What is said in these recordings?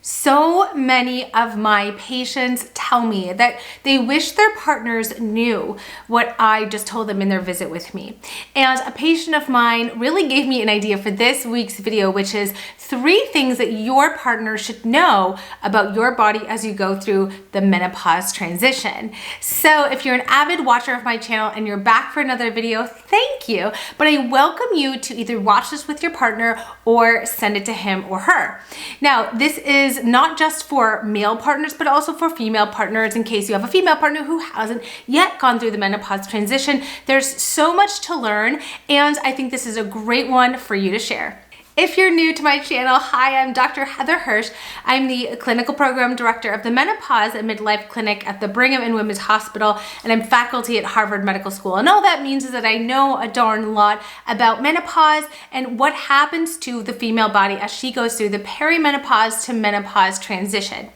So many of my patients tell me that they wish their partners knew what I just told them in their visit with me. And a patient of mine really gave me an idea for this week's video, which is 3 things that your partner should know about your body as you go through the menopause transition. So if you're an avid watcher of my channel and you're back for another video, thank you. But I welcome you to either watch this with your partner or send it to him or her. Now, this is not just for male partners, but also for female partners in case you have a female partner who hasn't yet gone through the menopause transition. There's so much to learn, and I think this is a great one for you to share. If you're new to my channel, hi, I'm Dr. Heather Hirsch. I'm the Clinical Program Director of the Menopause and Midlife Clinic at the Brigham and Women's Hospital, and I'm faculty at Harvard Medical School. And all that means is that I know a darn lot about menopause and what happens to the female body as she goes through the perimenopause to menopause transition.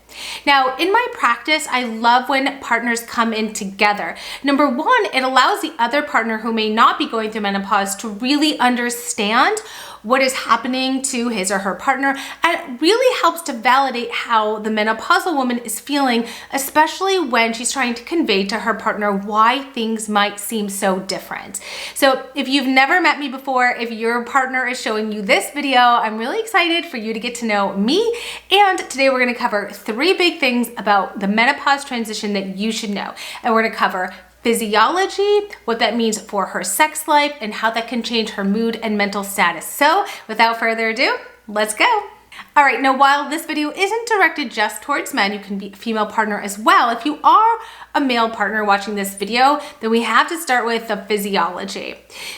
Now, in my practice, I love when partners come in together. Number one, it allows the other partner who may not be going through menopause to really understand what is happening to his or her partner, and it really helps to validate how the menopausal woman is feeling, especially when she's trying to convey to her partner why things might seem so different. So if you've never met me before, if your partner is showing you this video, I'm really excited for you to get to know me. And today we're going to cover 3 big things about the menopause transition that you should know. And we're going to cover physiology, what that means for her sex life, and how that can change her mood and mental status. So without further ado, let's go. All right, now while this video isn't directed just towards men, you can be a female partner as well. If you are a male partner watching this video, then we have to start with the physiology.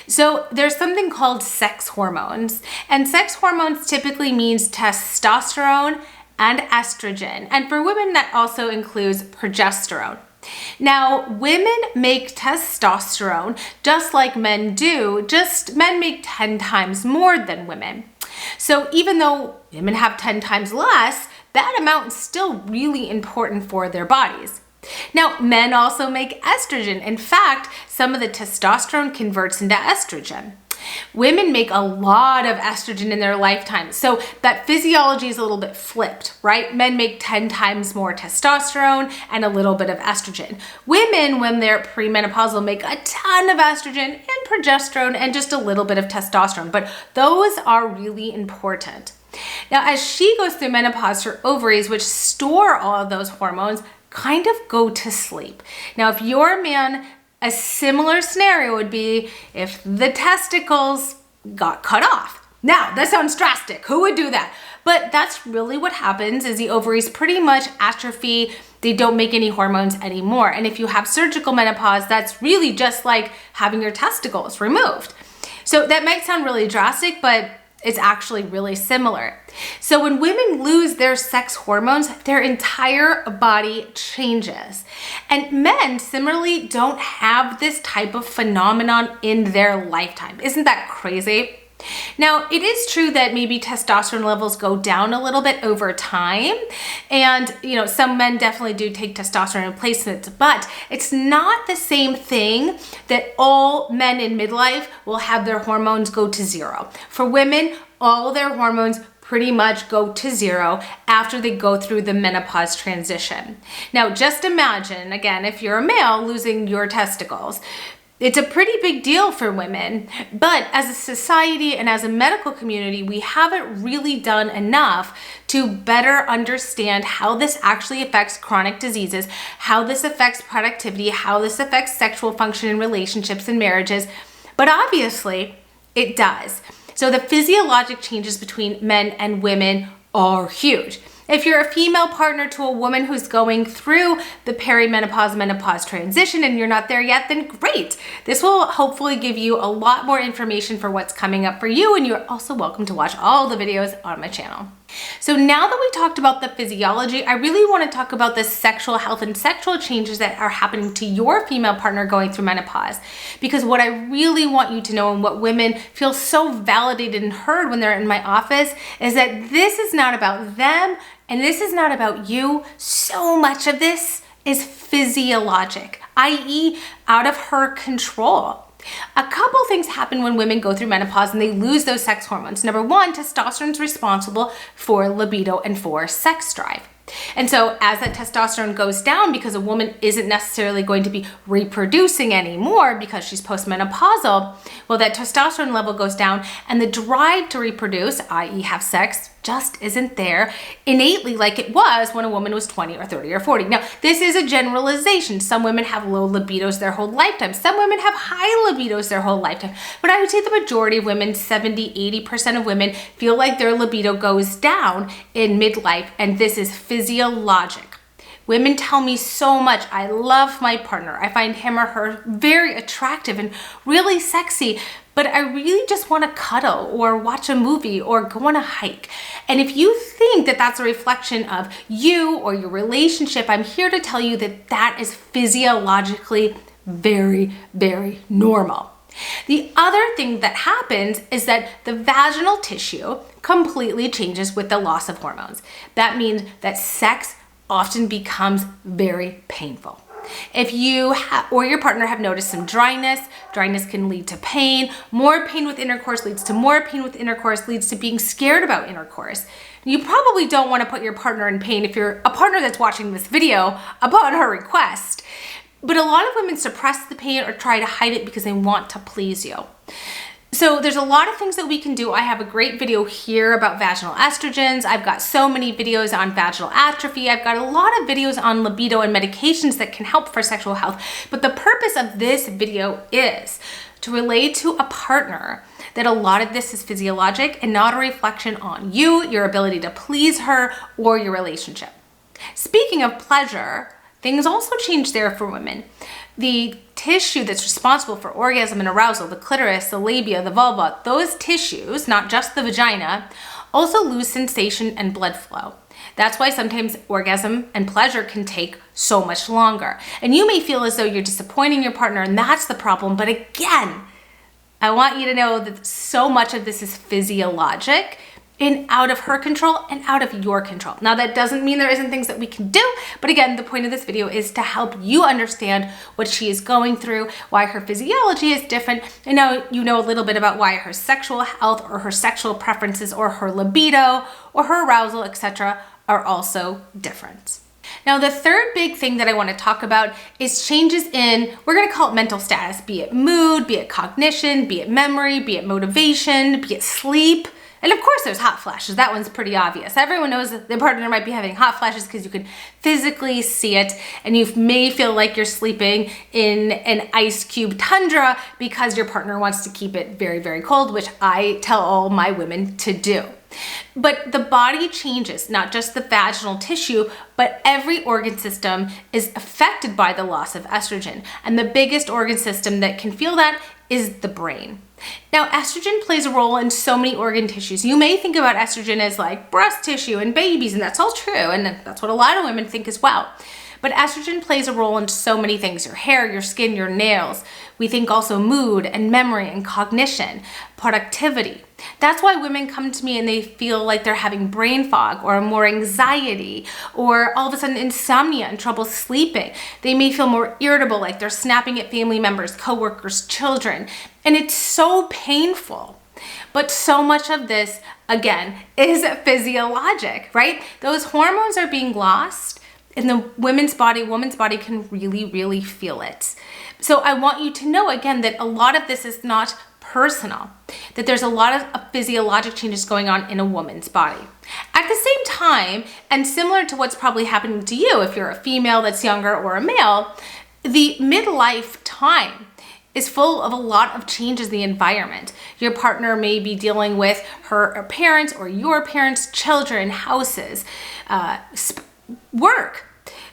So there's something called sex hormones, and sex hormones typically means testosterone and estrogen. And for women, that also includes progesterone. Now, women make testosterone just like men do, just men make 10 times more than women. So even though women have 10 times less, that amount is still really important for their bodies. Now, men also make estrogen. In fact, some of the testosterone converts into estrogen. Women make a lot of estrogen in their lifetime, so that physiology is a little bit flipped, right? Men make 10 times more testosterone and a little bit of estrogen. Women, when they're premenopausal, make a ton of estrogen and progesterone and just a little bit of testosterone, but those are really important. Now, as she goes through menopause, her ovaries, which store all of those hormones, kind of go to sleep. Now, if you're a man, a similar scenario would be if the testicles got cut off. Now, that sounds drastic. Who would do that? But that's really what happens is the ovaries pretty much atrophy. They don't make any hormones anymore. And if you have surgical menopause, that's really just like having your testicles removed. So that might sound really drastic, but it's actually really similar. So when women lose their sex hormones, their entire body changes. And men similarly don't have this type of phenomenon in their lifetime. Isn't that crazy? Now, it is true that maybe testosterone levels go down a little bit over time. And, some men definitely do take testosterone replacements, but it's not the same thing that all men in midlife will have their hormones go to 0. For women, all their hormones pretty much go to 0 after they go through the menopause transition. Now, just imagine, again, if you're a male losing your testicles, it's a pretty big deal for women, but as a society and as a medical community, we haven't really done enough to better understand how this actually affects chronic diseases, how this affects productivity, how this affects sexual function in relationships and marriages, but obviously it does. So the physiologic changes between men and women are huge. If you're a female partner to a woman who's going through the perimenopause menopause transition and you're not there yet, then great. This will hopefully give you a lot more information for what's coming up for you, and you're also welcome to watch all the videos on my channel. So now that we talked about the physiology, I really want to talk about the sexual health and sexual changes that are happening to your female partner going through menopause. Because what I really want you to know, and what women feel so validated and heard when they're in my office, is that this is not about them and this is not about you. So much of this is physiologic, i.e. out of her control. A couple things happen when women go through menopause and they lose those sex hormones. Number one, testosterone is responsible for libido and for sex drive. And so as that testosterone goes down, because a woman isn't necessarily going to be reproducing anymore because she's postmenopausal, well, that testosterone level goes down and the drive to reproduce, i.e. have sex, just isn't there innately like it was when a woman was 20 or 30 or 40. Now, this is a generalization. Some women have low libidos their whole lifetime. Some women have high libidos their whole lifetime. But I would say the majority of women, 70, 80% of women, feel like their libido goes down in midlife, and this is physiologic. Women tell me so much, I love my partner. I find him or her very attractive and really sexy, but I really just want to cuddle or watch a movie or go on a hike. And if you think that that's a reflection of you or your relationship, I'm here to tell you that that is physiologically very, very normal. The other thing that happens is that the vaginal tissue completely changes with the loss of hormones. That means that sex often becomes very painful. If you or your partner have noticed some dryness can lead to pain. More pain with intercourse leads to more pain with intercourse, leads to being scared about intercourse. You probably don't want to put your partner in pain if you're a partner that's watching this video upon her request. But a lot of women suppress the pain or try to hide it because they want to please you. So there's a lot of things that we can do. I have a great video here about vaginal estrogens. I've got so many videos on vaginal atrophy. I've got a lot of videos on libido and medications that can help for sexual health. But the purpose of this video is to relate to a partner that a lot of this is physiologic and not a reflection on you, your ability to please her, or your relationship. Speaking of pleasure, things also change there for women. The tissue that's responsible for orgasm and arousal, the clitoris, the labia, the vulva, those tissues, not just the vagina, also lose sensation and blood flow. That's why sometimes orgasm and pleasure can take so much longer. And you may feel as though you're disappointing your partner and that's the problem, but again, I want you to know that so much of this is physiologic and out of her control and out of your control. Now, that doesn't mean there isn't things that we can do, but again, the point of this video is to help you understand what she is going through, why her physiology is different, and now you know a little bit about why her sexual health or her sexual preferences or her libido or her arousal, etc. are also different. Now, the third big thing that I want to talk about is changes in, we're going to call it mental status, be it mood, be it cognition, be it memory, be it motivation, be it sleep. And of course there's hot flashes. That one's pretty obvious. Everyone knows that their partner might be having hot flashes because you can physically see it, and you may feel like you're sleeping in an ice cube tundra because your partner wants to keep it very, very cold, which I tell all my women to do. But the body changes, not just the vaginal tissue, but every organ system is affected by the loss of estrogen. And the biggest organ system that can feel that is the brain. Now, estrogen plays a role in so many organ tissues. You may think about estrogen as like breast tissue and babies, and that's all true, and that's what a lot of women think as well. But estrogen plays a role in so many things: your hair, your skin, your nails. We think also mood and memory and cognition, productivity. That's why women come to me and they feel like they're having brain fog or more anxiety or all of a sudden insomnia and trouble sleeping. They may feel more irritable, like they're snapping at family members, coworkers, children. And it's so painful. But so much of this, again, is physiologic, right? Those hormones are being lost in the woman's body can really, really feel it. So I want you to know, again, that a lot of this is not personal, that there's a lot of physiologic changes going on in a woman's body. At the same time, and similar to what's probably happening to you if you're a female that's younger or a male, the midlife time is full of a lot of changes in the environment. Your partner may be dealing with her parents or your parents, children, houses, work,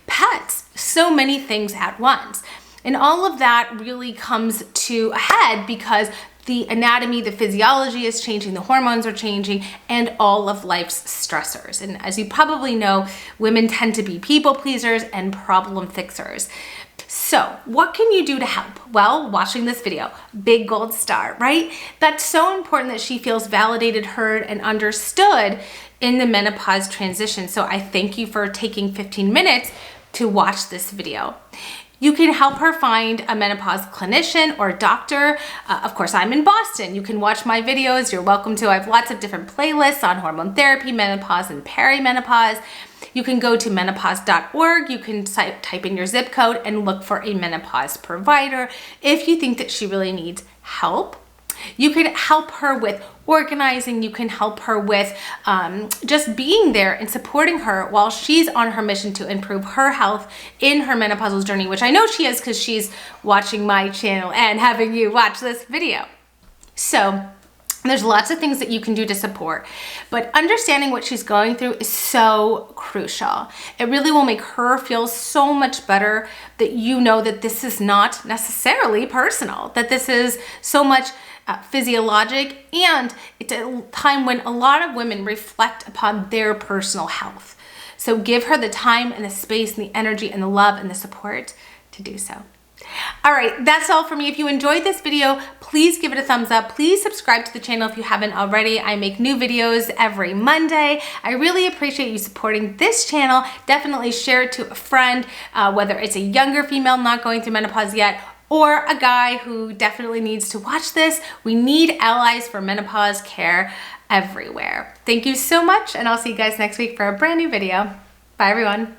pets, so many things at once. And all of that really comes to a head because the anatomy, the physiology is changing, the hormones are changing, and all of life's stressors. And as you probably know, women tend to be people pleasers and problem fixers. So what can you do to help? Well, watching this video, big gold star, right? That's so important that she feels validated, heard, and understood in the menopause transition. So I thank you for taking 15 minutes to watch this video. You can help her find a menopause clinician or doctor. Of course, I'm in Boston. You can watch my videos. You're welcome to. I have lots of different playlists on hormone therapy, menopause, and perimenopause. You can go to menopause.org. You can type in your zip code and look for a menopause provider if you think that she really needs help. You can help her with organizing. You can help her with just being there and supporting her while she's on her mission to improve her health in her menopausal journey, which I know she is because she's watching my channel and having you watch this video. So there's lots of things that you can do to support, but understanding what she's going through is so crucial. It really will make her feel so much better that you know that this is not necessarily personal, that this is so much physiologic, and it's a time when a lot of women reflect upon their personal health. So give her the time and the space and the energy and the love and the support to do so. All right, that's all for me. If you enjoyed this video, please give it a thumbs up. Please subscribe to the channel if you haven't already. I make new videos every Monday. I really appreciate you supporting this channel. Definitely share it to a friend, whether it's a younger female not going through menopause yet or a guy who definitely needs to watch this. We need allies for menopause care everywhere. Thank you so much, and I'll see you guys next week for a brand new video. Bye, everyone.